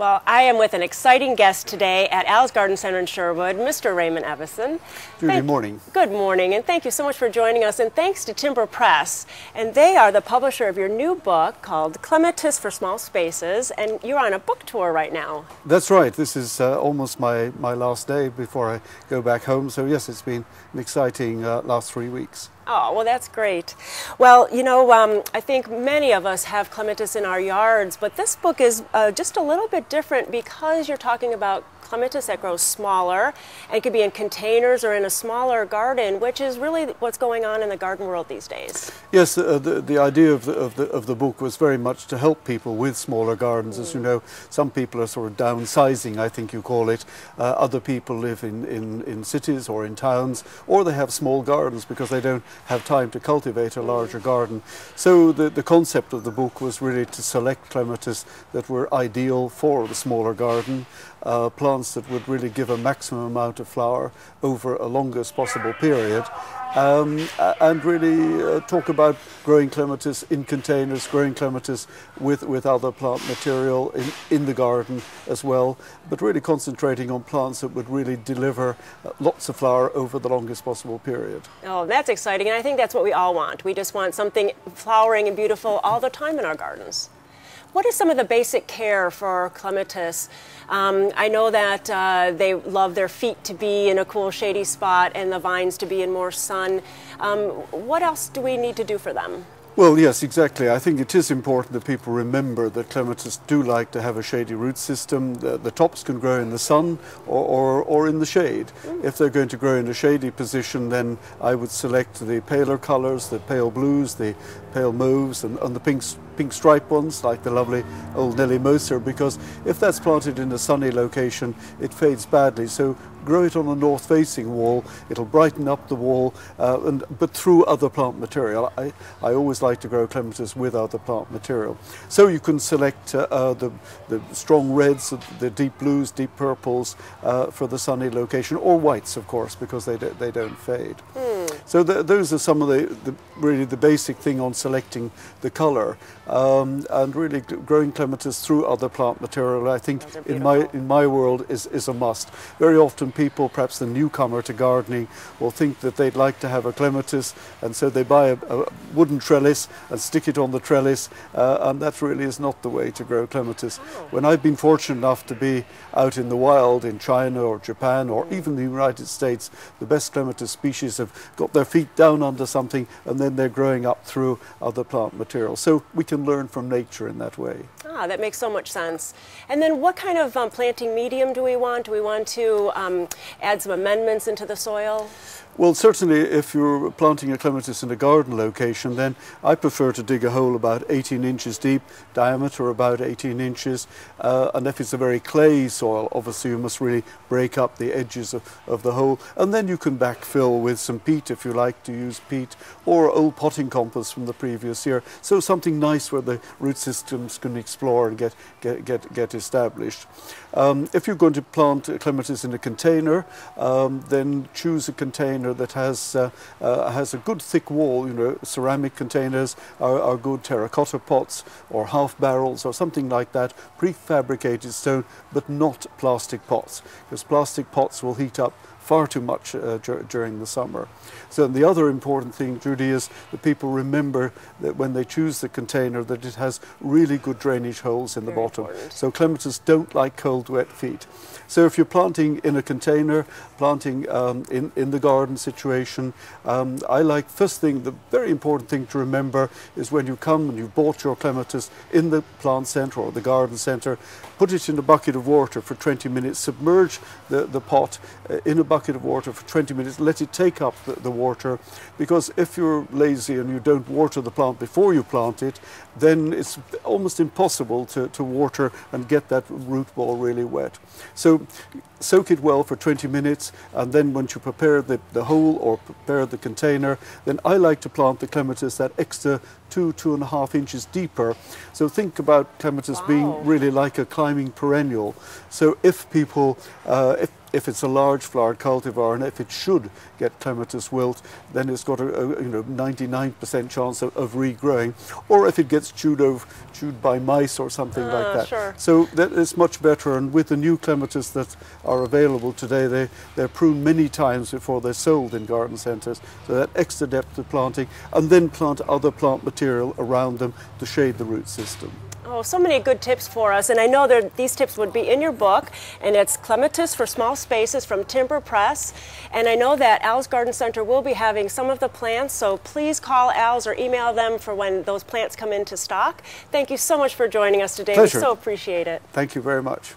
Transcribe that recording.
Well, I am with an exciting guest today at Al's Garden Center in Sherwood, Mr. Raymond Evison. Good morning. Good morning, and thank you so much for joining us, and thanks to Timber Press. And they are the publisher of your new book called Clematis for Small Spaces, and you're on a book tour right now. That's right. This is almost my last day before I go back home. So yes, it's been an exciting last 3 weeks. Oh, well, that's great. Well, you know, I think many of us have clematis in our yards, but this book is just a little bit different because you're talking about clematis that grows smaller and could be in containers or in a smaller garden, which is really what's going on in the garden world these days. Yes, the idea of the book was very much to help people with smaller gardens. As you know, some people are sort of downsizing, I think you call it. Other people live in cities or in towns, or they have small gardens because they don't have time to cultivate a larger garden. So the concept of the book was really to select clematis that were ideal for the smaller garden, plants that would really give a maximum amount of flower over a longest possible period, and really talk about growing clematis in containers, growing clematis with other plant material in the garden as well, but really concentrating on plants that would really deliver lots of flower over the longest possible period. Oh, that's exciting, and I think that's what we all want. We just want something flowering and beautiful all the time in our gardens. What is some of the basic care for clematis? I know that they love their feet to be in a cool, shady spot and the vines to be in more sun. What else do we need to do for them? Well, yes, exactly. I think it is important that people remember that clematis do like to have a shady root system. The tops can grow in the sun or in the shade. If they're going to grow in a shady position, then I would select the paler colours, the pale blues, the pale mauves, and the pink striped ones, like the lovely old Nelly Moser, because if that's planted in a sunny location, it fades badly. So grow it on a north-facing wall. It'll brighten up the wall, but through other plant material. I always like to grow clematis with other plant material. So you can select the strong reds, the deep blues, deep purples for the sunny location, or whites, of course, because they don't fade. So those are some of the really the basic thing on selecting the colour, and really growing clematis through other plant material, I think in my world is a must. Very often people, perhaps the newcomer to gardening, will think that they'd like to have a clematis, and so they buy a wooden trellis and stick it on the trellis, and that really is not the way to grow clematis. When I've been fortunate enough to be out in the wild in China or Japan or even the United States, the best clematis species have got their feet down under something and then they're growing up through other plant material. So we can learn from nature in that way. Ah, that makes so much sense. And then what kind of planting medium do we want? Do we want to add some amendments into the soil? Well, certainly if you're planting a clematis in a garden location, then I prefer to dig a hole about 18 inches deep, diameter about 18 inches, and if it's a very clayey soil, obviously you must really break up the edges of the hole, and then you can backfill with some peat if you like to use peat, or old potting compost from the previous year, so something nice where the root systems can explore and get established. If you're going to plant clematis in a container, then choose a container that has a good thick wall. You know, ceramic containers are good, terracotta pots or half barrels or something like that, prefabricated stone, but not plastic pots, because plastic pots will heat up far too much during the summer. So the other important thing, Judy, is that people remember that when they choose the container that it has really good drainage holes in the bottom. So clematis don't like cold, wet feet. So if you're planting in a container, planting in the garden situation, I like, first thing, the very important thing to remember is when you come and you've bought your clematis in the plant centre or the garden centre, put it in a bucket of water for 20 minutes, submerge the pot in a bucket of water for 20 minutes, let it take up the water, because if you're lazy and you don't water the plant before you plant it, then it's almost impossible to water and get that root ball really wet. So soak it well for 20 minutes, and then once you prepare the hole or prepare the container, then I like to plant the clematis that extra 2.5 inches deeper. So think about clematis being really like a climbing perennial. So if people, if it's a large flowered cultivar, and if it should get clematis wilt, then it's got a 99% chance of regrowing. Or if it gets chewed by mice or something like that. Sure. So that is much better. And with the new clematis that are available today, they're pruned many times before they're sold in garden centres. So that extra depth of planting, and then plant other plant material around them to shade the root system. Oh, so many good tips for us, and I know that these tips would be in your book, and it's Clematis for Small Spaces from Timber Press. And I know that Al's Garden Center will be having some of the plants, so please call Al's or email them for when those plants come into stock. Thank you so much for joining us today. Pleasure. We so appreciate it. Thank you very much.